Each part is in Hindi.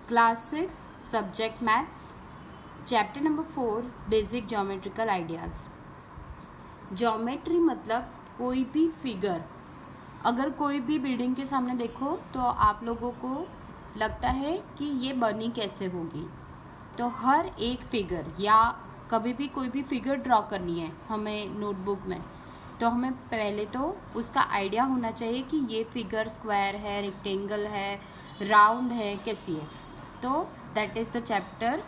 Class 6 subject maths chapter number 4 basic geometrical ideas. Geometry मतलब कोई भी फिगर, अगर कोई भी बिल्डिंग के सामने देखो तो आप लोगों को लगता है कि ये बनी कैसे होगी। तो हर एक फिगर या कभी भी कोई भी फिगर ड्रॉ करनी है हमें नोटबुक में, तो हमें पहले तो उसका आइडिया होना चाहिए कि ये फिगर स्क्वायर है, रेक्टेंगल है, राउंड है, कैसी है। तो that is the chapter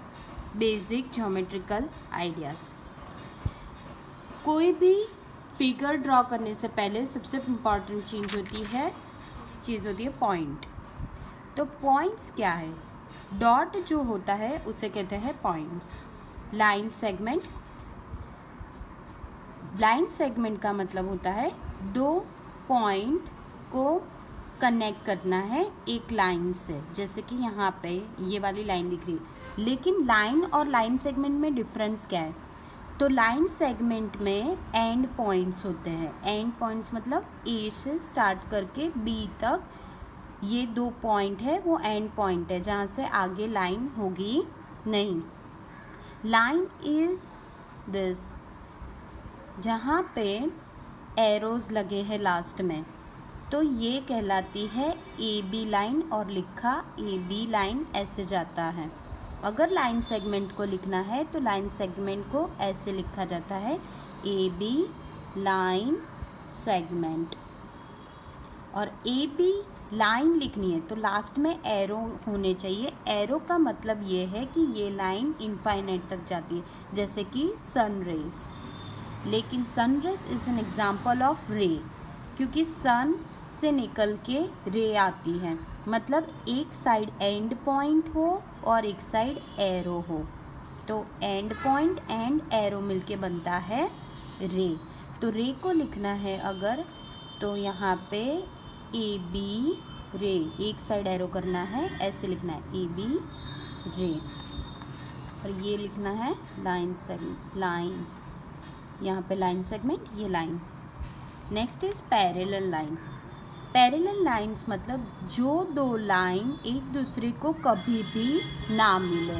basic geometrical ideas. कोई भी फिगर ड्रॉ करने से पहले सबसे इम्पॉर्टेंट चीज़ होती है पॉइंट। तो पॉइंट्स क्या है? डॉट जो होता है उसे कहते हैं पॉइंट्स। लाइन सेगमेंट का मतलब होता है दो पॉइंट को कनेक्ट करना है एक लाइन से, जैसे कि यहाँ पे ये वाली लाइन दिख रही है। लेकिन लाइन और लाइन सेगमेंट में डिफरेंस क्या है? तो लाइन सेगमेंट में एंड पॉइंट्स होते हैं। एंड पॉइंट्स मतलब ए से स्टार्ट करके बी तक ये दो पॉइंट है, वो एंड पॉइंट है जहाँ से आगे लाइन होगी नहीं। लाइन इज दिस, जहाँ पे एरोज लगे हैं लास्ट में, तो ये कहलाती है ए बी लाइन, और लिखा ए बी लाइन ऐसे जाता है। अगर लाइन सेगमेंट को लिखना है तो लाइन सेगमेंट को ऐसे लिखा जाता है ए बी लाइन सेगमेंट। और ए बी लाइन लिखनी है तो लास्ट में एरो होने चाहिए। एरो का मतलब ये है कि ये लाइन इनफाइनाइट तक जाती है, जैसे कि सन रेज। लेकिन sun rays is an example of ray, क्योंकि सन से निकल के रे आती है, मतलब एक साइड एंड पॉइंट हो और एक साइड एरो हो, तो एंड पॉइंट एंड एरो मिलके बनता है रे। तो रे को लिखना है अगर, तो यहाँ पे ए बी रे, एक साइड एरो करना है, ऐसे लिखना है ए बी रे, और ये लिखना है लाइन सेगमेंट, लाइन, यहाँ पे लाइन सेगमेंट, ये line. Next is parallel line. Parallel lines मतलब जो दो लाइन एक दूसरे को कभी भी ना मिले।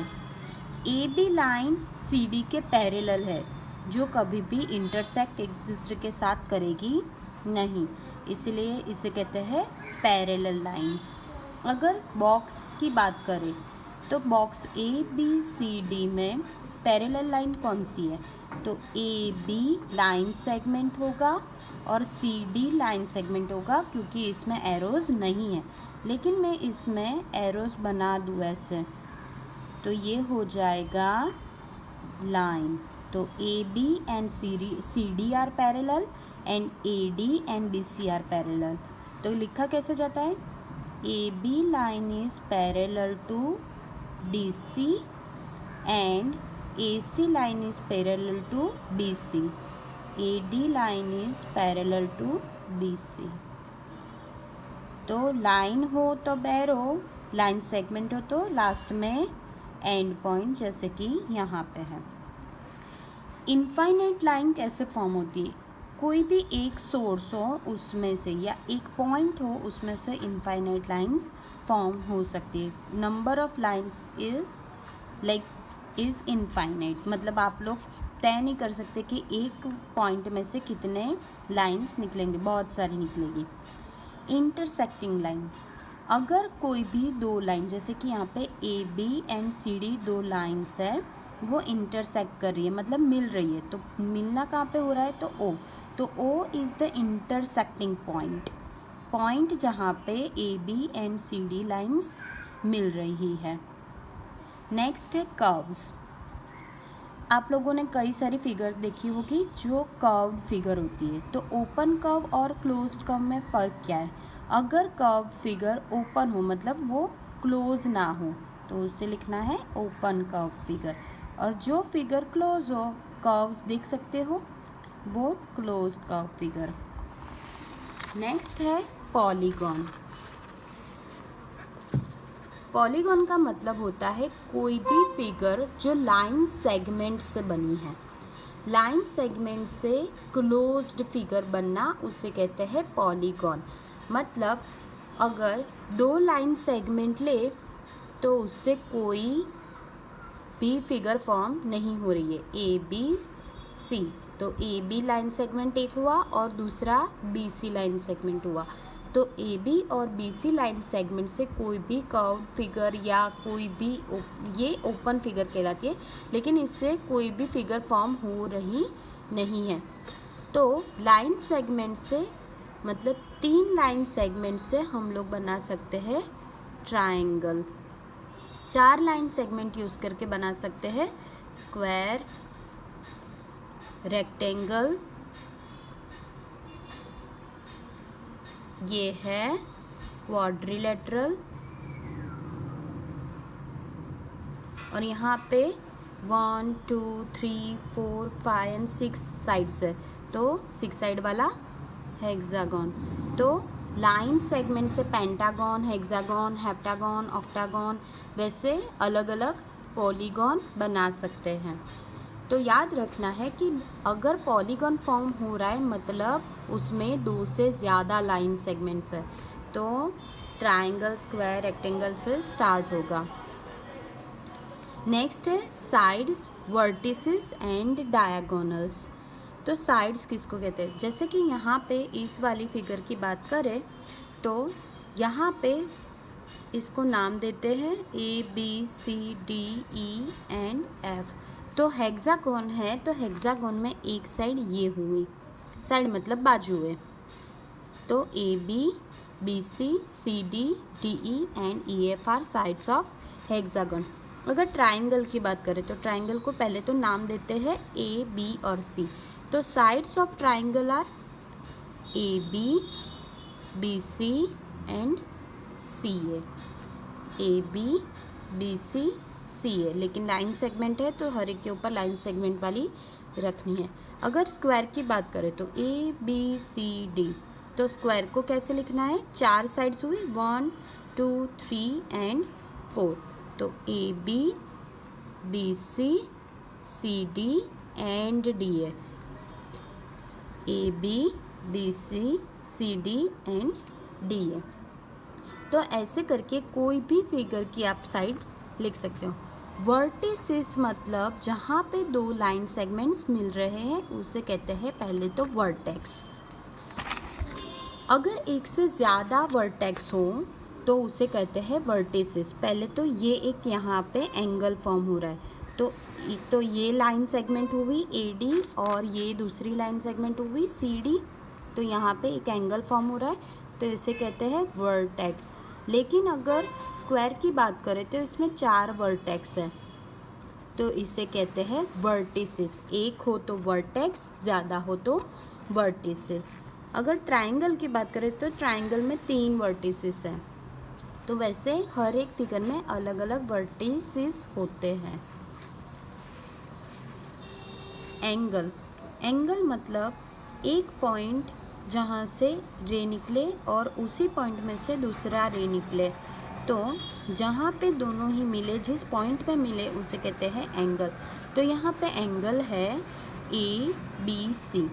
A B line C D के पैरेलल है, जो कभी भी इंटरसेक्ट एक दूसरे के साथ करेगी नहीं, इसलिए इसे कहते हैं पैरेलल लाइंस। अगर बॉक्स की बात करें तो box A B C D में पैरेलल लाइन कौन सी है? तो ए बी लाइन सेगमेंट होगा और सी डी लाइन सेगमेंट होगा, क्योंकि इसमें एरोज नहीं है। लेकिन मैं इसमें एरोज बना दूँ ऐसे, तो ये हो जाएगा लाइन। तो A B and C D are parallel and A D and B C are parallel. तो लिखा कैसे जाता है? A B line is parallel to D C and AC line is parallel to BC. AD line is parallel to BC. तो लाइन हो तो बैरो, लाइन सेगमेंट हो तो लास्ट में एंड पॉइंट, जैसे कि यहाँ पे है। इनफाइनाइट लाइन कैसे फॉर्म होती है? कोई भी एक सोर्स हो उसमें से, या एक पॉइंट हो उसमें से इनफाइनाइट लाइंस फॉर्म हो सकती है। Number of lines is infinite, मतलब आप लोग तय नहीं कर सकते कि एक पॉइंट में से कितने लाइंस निकलेंगे, बहुत सारी निकलेगी। इंटरसेक्टिंग लाइंस, अगर कोई भी दो लाइन, जैसे कि यहाँ पे A B and C D दो लाइंस है, वो इंटरसेक्ट कर रही है, मतलब मिल रही है, तो मिलना कहाँ पे हो रहा है? तो ओ। तो O is the intersecting point, point जहाँ पे A B and C D lines मिल रही है। नेक्स्ट है कर्व्स। आप लोगों ने कई सारी फिगर देखी होगी जो कर्व्ड फिगर होती है। तो ओपन कर्व और क्लोज्ड कर्व में फ़र्क क्या है? अगर कर्व्ड फिगर ओपन हो, मतलब वो क्लोज ना हो, तो उसे लिखना है ओपन कर्व फिगर, और जो फिगर क्लोज हो, कर्व्स देख सकते हो, वो क्लोज्ड कर्व फिगर। नेक्स्ट है पॉलीगॉन। पॉलीगॉन का मतलब होता है कोई भी फिगर जो लाइन सेगमेंट से बनी है। लाइन सेगमेंट से क्लोज्ड फिगर बनना उसे कहते हैं पॉलीगॉन। मतलब अगर दो लाइन सेगमेंट ले तो उससे कोई भी फिगर फॉर्म नहीं हो रही है। ए बी सी, तो ए बी लाइन सेगमेंट एक हुआ और दूसरा बी सी लाइन सेगमेंट हुआ। तो ए बी और बी सी लाइन सेगमेंट से कोई भी कर्व फिगर या कोई भी ये ओपन फिगर कहलाती है, लेकिन इससे कोई भी फिगर फॉर्म हो रही नहीं है। तो लाइन सेगमेंट से मतलब 3 लाइन सेगमेंट से हम लोग बना सकते हैं ट्रायंगल। 4 लाइन सेगमेंट यूज़ करके बना सकते हैं स्क्वायर, रेक्टेंगल, ये है क्वाड्रिलेटरल, और यहाँ पे 1 2 3 4 5 एंड 6 साइड्स है, तो 6 साइड वाला हेक्सागन। तो लाइन सेगमेंट से पेंटागन, हेक्सागन, हेप्टागन, ऑक्टागन वैसे अलग अलग पॉलीगॉन बना सकते हैं। तो याद रखना है कि अगर पॉलीगॉन फॉर्म हो रहा है मतलब उसमें 2 से ज़्यादा लाइन सेगमेंट्स है, तो ट्रायंगल, स्क्वायर, रेक्टेंगल से स्टार्ट होगा। नेक्स्ट है साइड्स, वर्टिसेस एंड डायगोनल्स। तो साइड्स किसको कहते हैं? जैसे कि यहाँ पे इस वाली फिगर की बात करें तो यहाँ पे इसको नाम देते हैं A B C D E and F. तो हेक्सागोन है, तो हेक्सागोन में एक साइड ये हुई, साइड मतलब बाजू है। तो A B C C D E and E F are sides of hexagon. अगर ट्राइंगल की बात करें तो ट्राइंगल को पहले तो नाम देते हैं ए बी और सी। तो sides of triangle are A B C and C A B C C है, लेकिन लाइन सेगमेंट है तो हर एक के ऊपर लाइन सेगमेंट वाली रखनी है। अगर स्क्वायर की बात करें तो ए बी सी डी, तो स्क्वायर को कैसे लिखना है? 4 साइड्स हुई, 1 2 3 एंड 4। तो A B C D and D है, A B C D and D है। तो ऐसे करके कोई भी फिगर की आप साइड्स लिख सकते हो। वर्टिसेस मतलब जहाँ पे 2 लाइन सेगमेंट्स मिल रहे हैं उसे कहते हैं पहले तो वर्टेक्स। अगर एक से ज़्यादा वर्टेक्स हो तो उसे कहते हैं वर्टिसेस। पहले तो ये एक यहाँ पे एंगल फॉर्म हो रहा है, तो ये लाइन सेगमेंट हुई ए डी और ये दूसरी लाइन सेगमेंट हुई सी डी, तो यहाँ पे एक एंगल फॉर्म हो रहा है, तो इसे कहते हैं वर्टेक्स। लेकिन अगर स्क्वायर की बात करें तो इसमें 4 वर्टेक्स है, तो इसे कहते हैं वर्टिसेस। एक हो तो वर्टेक्स, ज़्यादा हो तो वर्टिसेस। अगर ट्राइंगल की बात करें तो ट्राइंगल में 3 वर्टिसेस हैं। तो वैसे हर एक फिगर में अलग अलग वर्टिसेस होते हैं। एंगल मतलब एक पॉइंट जहाँ से रे निकले और उसी पॉइंट में से दूसरा रे निकले, तो जहाँ पे दोनों ही मिले, जिस पॉइंट पे मिले उसे कहते हैं एंगल। तो यहाँ पे एंगल है A B C.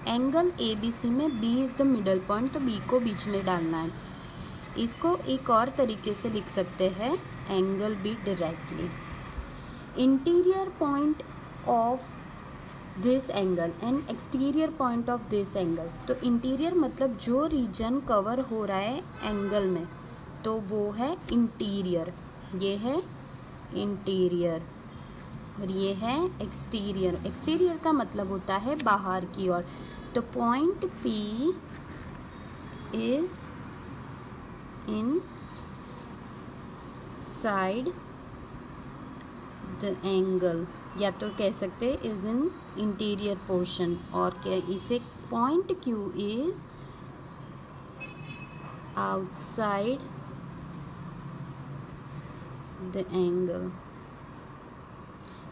Angle A B C में B is the middle point, तो बी को बीच में डालना है। इसको एक और तरीके से लिख सकते हैं angle be directly. Interior point of this angle and exterior point of this angle. तो इंटीरियर मतलब जो रीजन कवर हो रहा है एंगल में, तो वो है इंटीरियर। ये है इंटीरियर और ये है एक्सटीरियर। एक्सटीरियर का मतलब होता है बाहर की ओर। तो point P is in side the angle, या तो कह सकते हैं इज इन इंटीरियर पोर्शन, और क्या इसे point Q is outside the angle,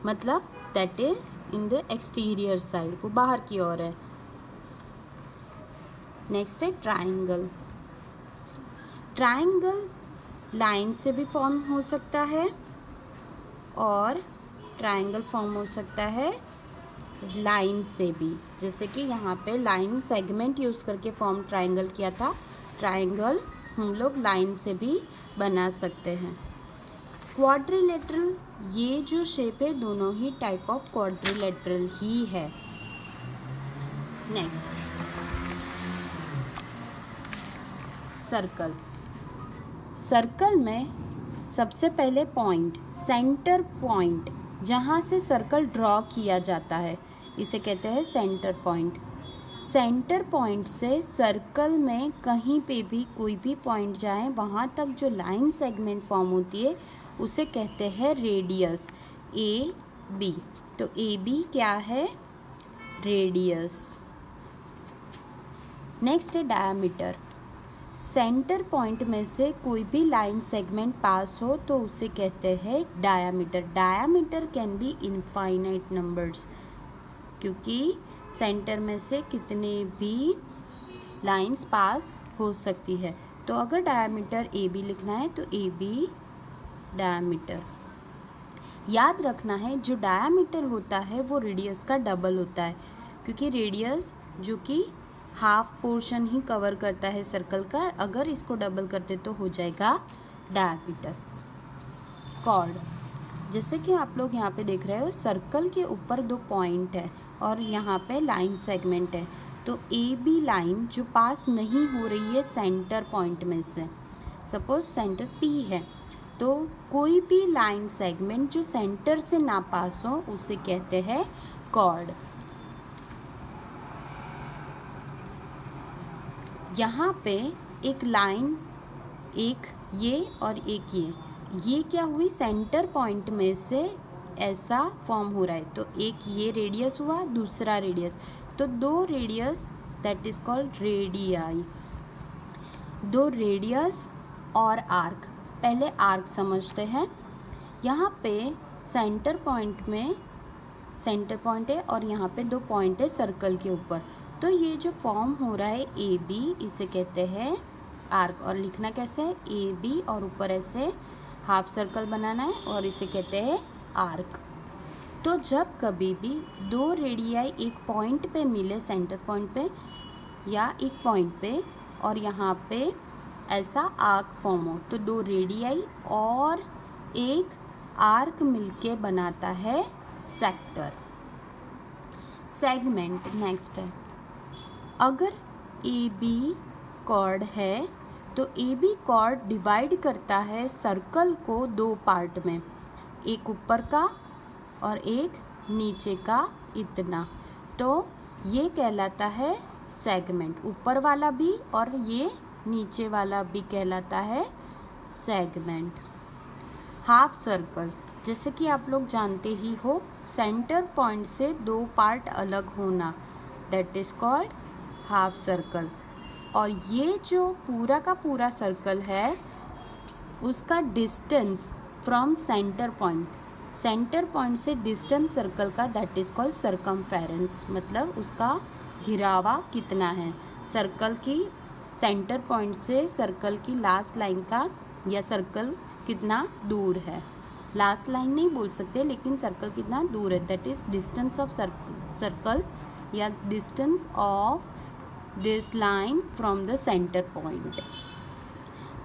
मतलब that is in the exterior side, वो बाहर की ओर है। नेक्स्ट है ट्राइंगल। ट्राइंगल लाइन से भी फॉर्म हो सकता है और ट्राइंगल फॉर्म हो सकता है लाइन से भी। जैसे कि यहाँ पे लाइन सेगमेंट यूज़ करके फॉर्म ट्राइंगल किया था, ट्राइंगल हम लोग लाइन से भी बना सकते हैं। क्वाड्रिलेटरल, ये जो शेप है दोनों ही टाइप ऑफ क्वाड्रिलेटरल ही है। Next, circle. सर्कल में सबसे पहले पॉइंट, सेंटर पॉइंट, जहाँ से सर्कल ड्रॉ किया जाता है, इसे कहते हैं सेंटर पॉइंट। सेंटर पॉइंट से सर्कल में कहीं पे भी कोई भी पॉइंट जाए, वहाँ तक जो लाइन सेगमेंट फॉर्म होती है उसे कहते हैं रेडियस, ए बी। तो ए बी क्या है? रेडियस। नेक्स्ट है डायामीटर। सेंटर पॉइंट में से कोई भी लाइन सेगमेंट पास हो तो उसे कहते हैं diameter. Diameter can be infinite numbers, क्योंकि सेंटर में से कितने भी लाइंस पास हो सकती है। तो अगर डायामीटर ए बी लिखना है तो ए बी डायामीटर। याद रखना है जो डायामीटर होता है वो रेडियस का डबल होता है, क्योंकि रेडियस जो कि हाफ पोर्शन ही कवर करता है सर्कल का, अगर इसको डबल करते तो हो जाएगा डायामीटर। कॉर्ड, जैसे कि आप लोग यहाँ पे देख रहे हो, सर्कल के ऊपर दो पॉइंट है और यहाँ पे लाइन सेगमेंट है। तो ए बी लाइन जो पास नहीं हो रही है सेंटर पॉइंट में से, सपोज सेंटर पी है, तो कोई भी लाइन सेगमेंट जो सेंटर से ना पास हो उसे कहते हैं कॉर्ड। यहाँ पे एक लाइन, एक ये और एक ये क्या हुई? सेंटर पॉइंट में से ऐसा फॉर्म हो रहा है, तो एक ये रेडियस हुआ, दूसरा रेडियस, तो दो radius, that is called radii. दो रेडियस और आर्क। पहले आर्क समझते हैं। यहाँ पे सेंटर पॉइंट में सेंटर पॉइंट है और यहाँ पे दो पॉइंट है सर्कल के ऊपर, तो ये जो फॉर्म हो रहा है ए बी, इसे कहते हैं आर्क। और लिखना कैसे है? ए बी और ऊपर ऐसे हाफ सर्कल बनाना है और इसे कहते हैं आर्क। तो जब कभी भी दो रेडियाई एक पॉइंट पे मिले, सेंटर पॉइंट पे या एक पॉइंट पे, और यहाँ पे ऐसा आर्क फॉर्म हो, तो दो रेडियाई और एक आर्क मिलके बनाता है सेक्टर, सेगमेंट। नेक्स्ट है, अगर ए बी कॉर्ड है तो ए बी कॉर्ड डिवाइड करता है सर्कल को दो पार्ट में, एक ऊपर का और एक नीचे का, इतना। तो ये कहलाता है सेगमेंट। ऊपर वाला भी और ये नीचे वाला भी कहलाता है सेगमेंट। हाफ सर्कल, जैसे कि आप लोग जानते ही हो, सेंटर पॉइंट से दो पार्ट अलग होना, that is called half circle. और ये जो पूरा का पूरा सर्कल है उसका डिस्टेंस फ्रॉम सेंटर पॉइंट से डिस्टेंस सर्कल का, दैट इज कॉल्ड सर्कमफेरेंस। मतलब उसका घिरावा कितना है, सर्कल की सेंटर पॉइंट से सर्कल की लास्ट लाइन का, या सर्कल कितना दूर है। लास्ट लाइन नहीं बोल सकते, लेकिन सर्कल कितना दूर है, that is distance of circle या distance of this line from the centre point.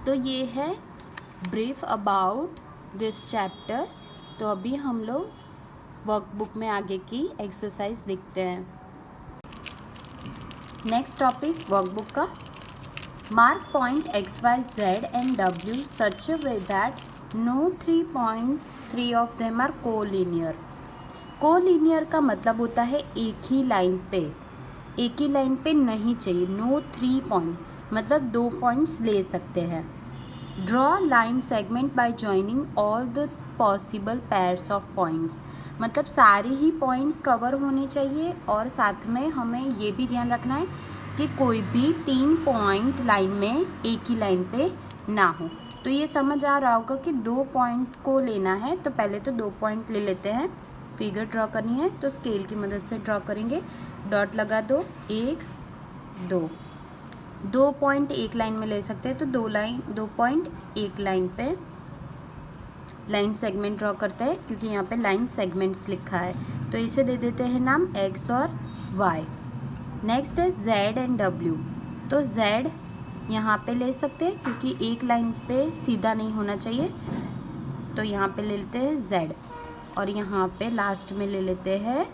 तो ये है ब्रीफ अबाउट दिस चैप्टर। तो अभी हम लोग वर्कबुक में आगे की एक्सरसाइज देखते हैं। नेक्स्ट टॉपिक वर्कबुक का, mark point X Y Z and W such a way that no 3.3 of them are collinear. Collinear का मतलब होता है एक ही लाइन पे नहीं चाहिए। नो 3 पॉइंट मतलब 2 पॉइंट्स ले सकते हैं। Draw line segment bye joining all the possible pairs of points, मतलब सारे ही पॉइंट्स कवर होने चाहिए, और साथ में हमें ये भी ध्यान रखना है कि कोई भी 3 पॉइंट लाइन में एक ही लाइन पे ना हो। तो ये समझ आ रहा होगा कि 2 पॉइंट को लेना है, तो पहले तो 2 पॉइंट ले लेते हैं। फिगर ड्रॉ करनी है तो स्केल की मदद से ड्रॉ करेंगे। डॉट लगा दो, 1 2 पॉइंट एक लाइन में ले सकते हैं, तो 2 पॉइंट एक लाइन पे लाइन सेगमेंट ड्रॉ करते हैं, क्योंकि यहाँ पे लाइन सेगमेंट्स लिखा है, तो इसे दे देते हैं नाम x और y। नेक्स्ट है z एंड w, तो z यहाँ पे ले सकते हैं क्योंकि एक लाइन पे सीधा नहीं होना चाहिए, तो यहाँ पे ले लेते हैं Z और यहाँ पे लास्ट में ले लेते हैं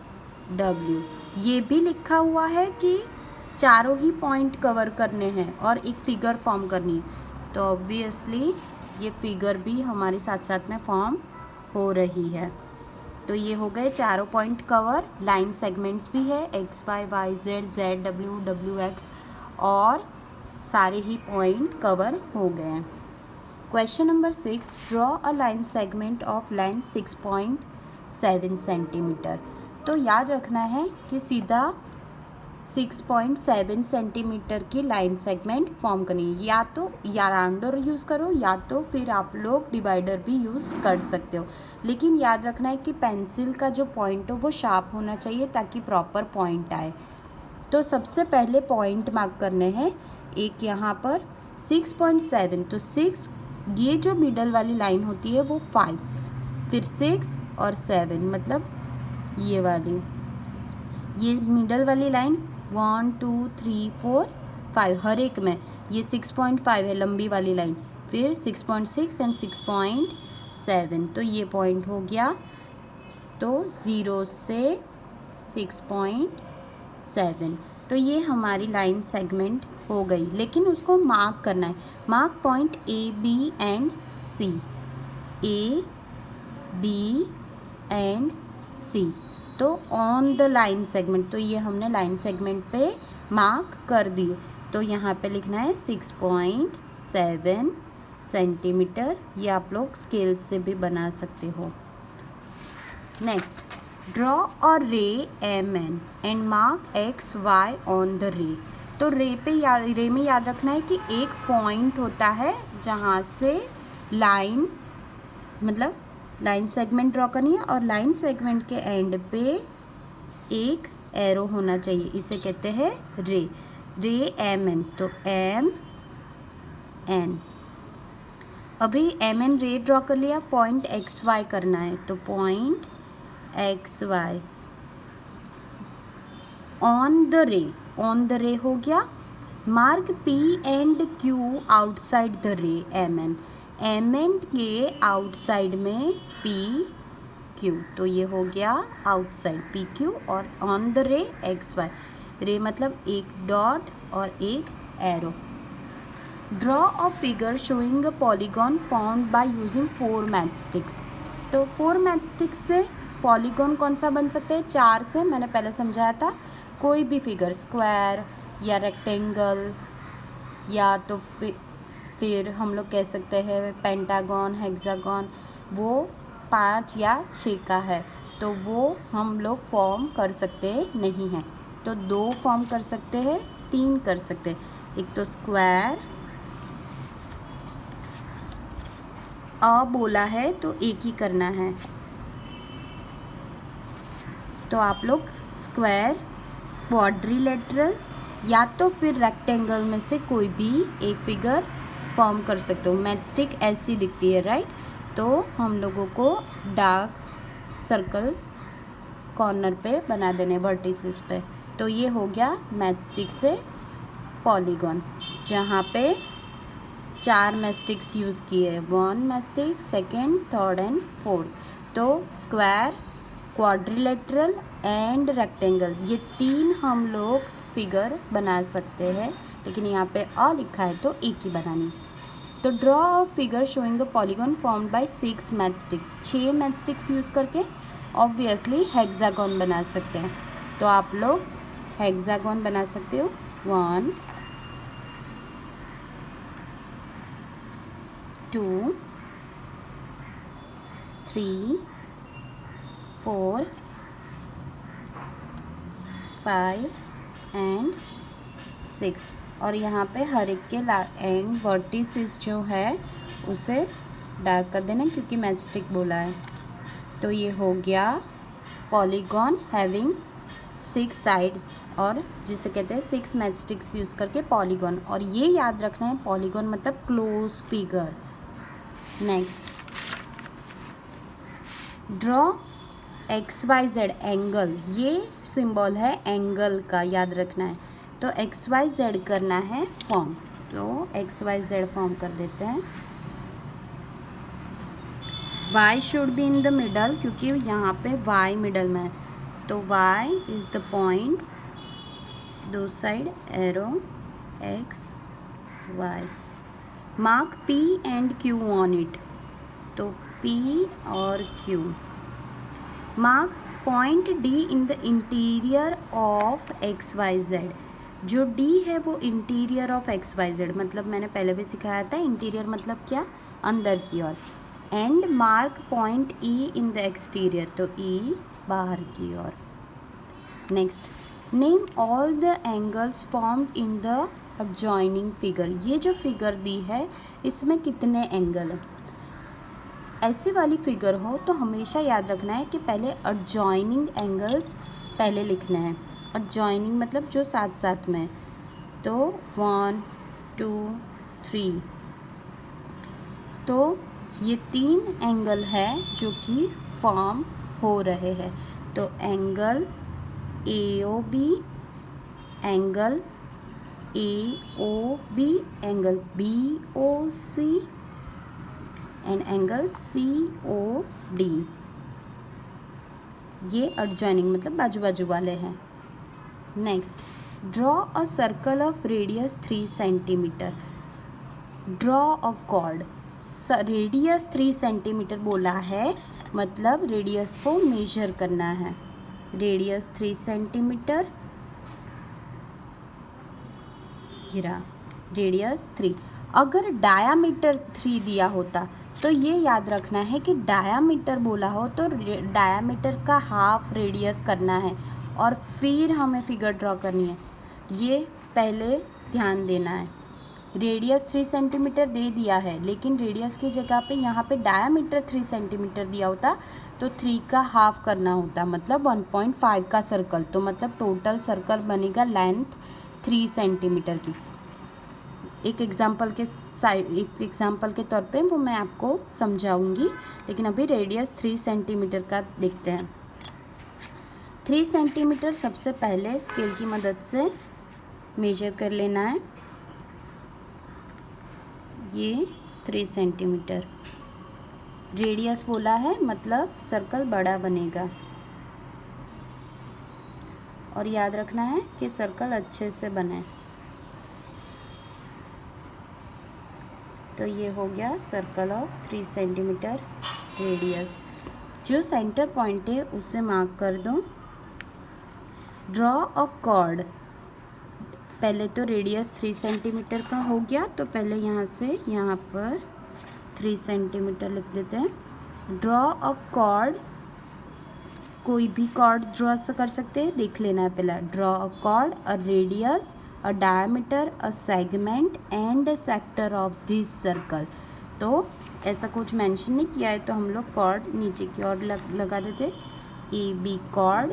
W। ये भी लिखा हुआ है कि चारों ही पॉइंट कवर करने हैं और एक फिगर फॉर्म करनी है, तो ऑब्वियसली ये फिगर भी हमारे साथ साथ में फॉर्म हो रही है। तो ये हो गए चारों पॉइंट कवर। लाइन सेगमेंट्स भी है XY YZ ZW WX और सारे ही पॉइंट कवर हो गए हैं। Question number 6, draw a line segment of length 6.7 centimetre. तो याद रखना है कि सीधा 6.7 सेंटीमीटर की लाइन सेगमेंट फॉर्म करनी है। या तो या राउंडर यूज़ करो या तो फिर आप लोग डिवाइडर भी यूज़ कर सकते हो, लेकिन याद रखना है कि पेंसिल का जो पॉइंट हो वो शार्प होना चाहिए ताकि प्रॉपर पॉइंट आए। तो सबसे पहले पॉइंट मार्क करने हैं, एक यहाँ पर 6.7, तो 6, ये जो मिडल वाली लाइन होती है वो 5, फिर 6 और 7, मतलब ये वाली, ये मिडल वाली लाइन 1 2 3 4 5, हर एक में ये 6.5 है लंबी वाली लाइन, फिर 6.6 एंड 6.7, तो ये पॉइंट हो गया। तो 0 से 6.7, तो ये हमारी लाइन सेगमेंट हो गई, लेकिन उसको मार्क करना है। Mark point A B and C, A B and C, तो ऑन द लाइन सेगमेंट, तो ये हमने लाइन सेगमेंट पे मार्क कर दिए। तो यहाँ पे लिखना है 6.7 सेंटीमीटर, ये आप लोग स्केल से भी बना सकते हो। नेक्स्ट, ड्रॉ अ रे MN and mark XY on the रे। तो रे में याद रखना है कि एक पॉइंट होता है जहाँ से लाइन, मतलब लाइन सेगमेंट ड्रॉ करनी है और लाइन सेगमेंट के एंड पे एक एरो होना चाहिए, इसे कहते हैं रे MN। तो MN, अभी MN रे ड्रॉ कर लिया, पॉइंट XY करना है, तो पॉइंट XY ऑन द रे हो गया। Mark P and Q outside the रे MN के आउटसाइड में PQ, तो ये हो गया आउटसाइड PQ और ऑन द रे XY, रे मतलब एक डॉट और एक arrow. Draw a figure showing a polygon formed by using 4 matchsticks. तो 4 मैचस्टिक्स से पॉलीगॉन कौन सा बन सकता है? 4 से मैंने पहले समझाया था, कोई भी फिगर, स्क्वायर या रेक्टेंगल, या तो फिर हम लोग कह सकते हैं पेंटागन, हेक्सागन, वो 5 या 6 का है, तो वो हम लोग फॉर्म कर सकते नहीं हैं। तो 2 फॉर्म कर सकते हैं, 3 कर सकते हैं। एक तो स्क्वायर, बोला है तो एक ही करना है, तो आप लोग स्क्वायर, क्वाड्रिलेटरल या तो फिर रेक्टेंगल में से कोई भी एक फिगर फॉर्म कर सकते हो। मैचस्टिक ऐसी दिखती है, राइट? तो हम लोगों को डार्क सर्कल्स कॉर्नर पे बना देने, वर्टिसेस पे। तो ये हो गया मैचस्टिक से पॉलीगॉन, जहाँ पे 4 मैचस्टिक्स यूज़ किए, 1 matchstick, 2nd, 3rd and 4th। तो स्क्वायर, क्वाड्रिलेटरल एंड रेक्टेंगल, ये 3 हम लोग फिगर बना सकते हैं, लेकिन यहाँ पे लिखा है तो एक ही बनानी। तो draw a figure showing a polygon formed by 6 matchsticks, 6 matchsticks use करके ऑब्वियसली हेक्सागन बना सकते हैं। तो आप लोग हेक्सागन बना सकते हो, 1 2 3 4 5 एंड 6, और यहाँ पे हर एक के एंड वर्टिसेस जो है उसे डार्क कर देना, क्योंकि मैचस्टिक बोला है। तो ये हो गया पॉलीगॉन हैविंग 6 साइड्स, और जिसे कहते हैं 6 मैचस्टिक्स यूज़ करके पॉलीगॉन। और ये याद रखना है, पॉलीगॉन मतलब close figure. Next, draw XYZ angle, ये सिंबल है एंगल का, याद रखना है। तो XYZ करना है फॉर्म, तो XYZ फॉर्म कर देते हैं। y should be in the middle, क्योंकि यहाँ पे y मिडल में है, तो y इज़ द पॉइंट, दो side arrow x y। Mark p and q on it, तो p और q। Mark point d in the interior of X Y Z, जो d है वो interior of X Y Z, मतलब मैंने पहले भी सिखाया था इंटीरियर मतलब क्या, अंदर की ओर। And mark point e in the exterior, तो e बाहर की ओर। Next, name all the angles formed in the adjoining figure. ये जो फिगर दी है इसमें कितने एंगल हैं। ऐसे वाली फिगर हो तो हमेशा याद रखना है कि पहले एडजॉइनिंग एंगल्स पहले लिखना है। एडजॉइनिंग मतलब जो साथ साथ में, तो 1 2 3, तो ये 3 एंगल है जो कि फॉर्म हो रहे हैं। तो angle AOB, angle AOB, angle BOC and angle COD। ये एडजॉइनिंग मतलब बाजू बाजू वाले हैं। Next, draw a circle of radius 3 centimetre. Draw a cord, radius 3 centimetre बोला है, मतलब रेडियस को मेजर करना है। रेडियस 3 सेंटीमीटर, हीरा रेडियस 3। अगर डायामीटर 3 दिया होता तो ये याद रखना है कि डायामीटर बोला हो तो डायामीटर का हाफ रेडियस करना है और फिर हमें फिगर ड्रॉ करनी है, ये पहले ध्यान देना है। रेडियस 3 सेंटीमीटर दे दिया है, लेकिन रेडियस की जगह पे यहाँ पे डायामीटर 3 सेंटीमीटर दिया होता तो 3 का हाफ करना होता, मतलब 1.5 का सर्कल, तो मतलब टोटल सर्कल बनेगा लेंथ 3 सेंटीमीटर की। एक एग्जांपल के तौर पे वो मैं आपको समझाऊंगी, लेकिन अभी रेडियस 3 सेंटीमीटर का देखते हैं। 3 सेंटीमीटर सबसे पहले स्केल की मदद से मेजर कर लेना है। ये 3 सेंटीमीटर रेडियस बोला है, मतलब सर्कल बड़ा बनेगा। और याद रखना है कि सर्कल अच्छे से बने। तो ये हो गया सर्कल ऑफ 3 सेंटीमीटर रेडियस। जो सेंटर पॉइंट है उसे मार्क कर दो। ड्रॉ अ कॉर्ड, पहले तो रेडियस 3 सेंटीमीटर का हो गया, तो पहले यहाँ से यहाँ पर 3 सेंटीमीटर लिख देते हैं। ड्रॉ अ कॉर्ड, कोई भी कॉर्ड ड्रॉ कर सकते हैं, देख लेना है पहला। Draw a cord, a radius, a diameter, a segment and a sector of this circle. तो ऐसा कुछ मेंशन नहीं किया है तो हम लोग कॉर्ड नीचे की ओर लगा देते। AB कॉर्ड,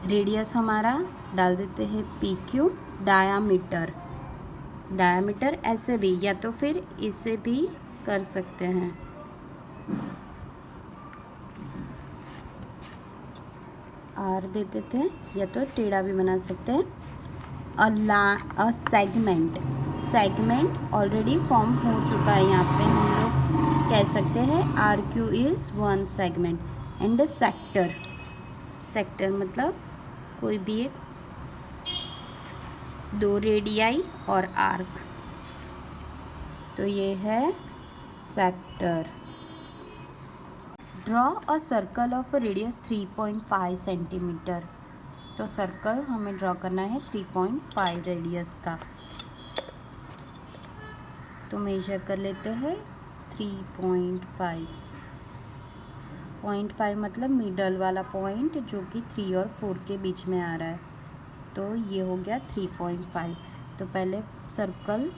रेडियस हमारा डाल देते हैं PQ, डायामीटर, डायामीटर ऐसे भी या तो फिर इसे भी कर सकते हैं। R दे देते हैं या तो टेढ़ा भी बना सकते हैं। A segment, segment already form हो चुका है, यहाँ पे हम लोग कह सकते हैं RQ is 1 segment. And sector, sector मतलब कोई भी एक 2 रेडियाई और आर्क, तो ये है sector. Draw a circle of radius 3.5 centimetre, तो सर्कल हमें ड्रॉ करना है 3.5 रेडियस का। तो मेजर कर लेते हैं 3.5, 0.5 मतलब मिडल वाला पॉइंट जो कि 3 और 4 के बीच में आ रहा है, तो ये हो गया 3.5। तो पहले सर्कल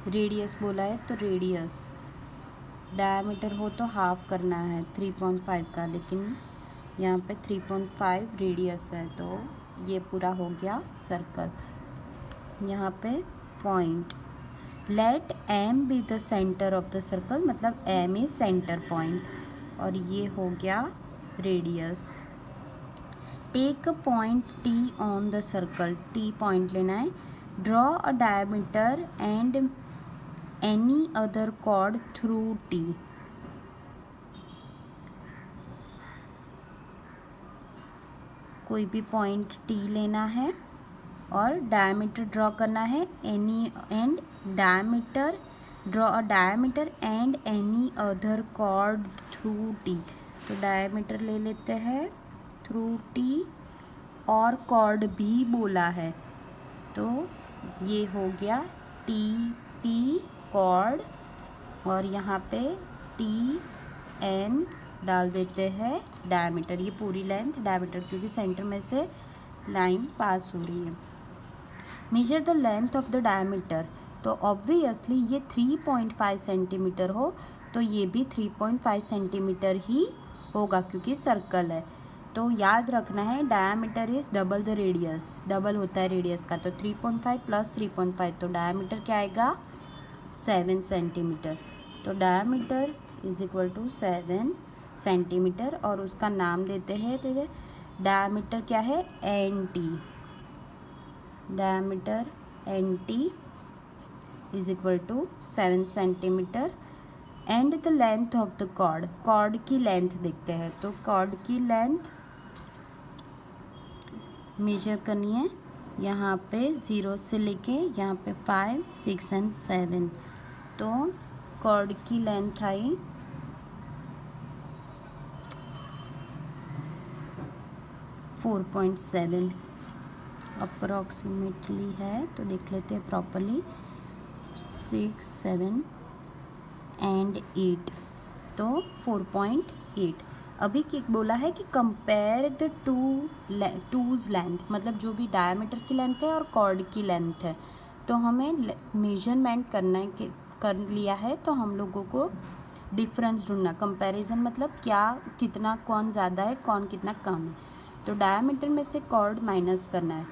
रेडियस बोला है तो रेडियस, डायमीटर हो तो हाफ करना है 3.5 का, लेकिन यहाँ पे 3.5 रेडियस है, तो ये पूरा हो गया सर्कल। यहाँ पे point, let M be the centre of the circle, मतलब M इज सेंटर पॉइंट, और ये हो गया radius. Take a point T on the circle, T point लेना है। Draw a diameter and any other chord through T. कोई भी पॉइंट टी लेना है और डायमीटर ड्रॉ करना है, any and diameter, draw a diameter and any other chord through T. तो डायमीटर ले लेते हैं, थ्रू टी, और कॉर्ड भी बोला है, तो ये हो गया टी पी कॉर्ड, और यहाँ पे टी एन डाल देते हैं डायमीटर, ये पूरी लेंथ डायमीटर, क्योंकि सेंटर में से लाइन पास हो रही है। Measure the length of the diameter, तो ऑब्वियसली ये 3.5 सेंटीमीटर हो तो ये भी 3.5 सेंटीमीटर ही होगा क्योंकि सर्कल है। तो याद रखना है diameter is double the radius, double होता है रेडियस का, तो 3.5 प्लस 3.5, तो डायमीटर क्या आएगा 7 सेंटीमीटर। तो diameter is equal to 7 centimetre, और उसका नाम देते हैं, तो डायमीटर क्या है N T, diameter N T is equal to 7 centimetre. And the length of the chord, chord की लेंथ देखते हैं, तो कॉर्ड की लेंथ मेजर करनी है, यहाँ पे 0 से लेके यहाँ पे 5, 6 एंड 7, तो कॉर्ड की लेंथ आई 4.7 अप्रॉक्सीमेटली है, तो देख लेते हैं प्रॉपरली, 6, 7 एंड 8, तो 4.8। अभी क्या बोला है कि कंपेयर द टूज लेंथ, मतलब जो भी डायमीटर की लेंथ है और कॉर्ड की लेंथ है, तो हमें मेजरमेंट करना है कि कर लिया है, तो हम लोगों को डिफरेंस ढूंढना, कंपैरिजन मतलब क्या कितना कौन ज़्यादा है कौन कितना कम है, तो डायमीटर में से कॉर्ड माइनस करना है,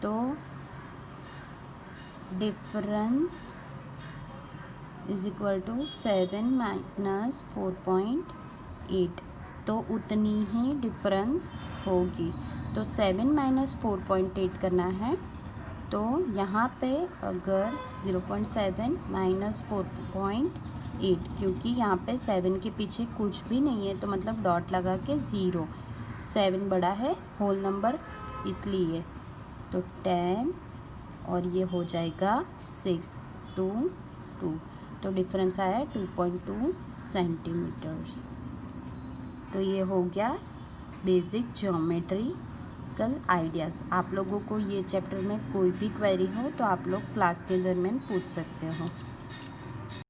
तो difference is equal to 7 minus 4.8, तो उतनी ही डिफरेंस होगी। तो 7 माइनस 4.8 करना है, तो यहाँ पे अगर 0.7 माइनस 4.8, क्योंकि यहाँ पे 7 के पीछे कुछ भी नहीं है, तो मतलब डॉट लगा के 0, 7 बड़ा है होल नंबर इसलिए, तो 10, और ये हो जाएगा 6, 2, 2, तो डिफरेंस आया 2.2 सेंटीमीटर्स। तो ये हो गया बेसिक ज्योमेट्रिकल आइडियाज़। आप लोगों को ये चैप्टर में कोई भी क्वेरी हो तो आप लोग क्लास के दरमियान पूछ सकते हो।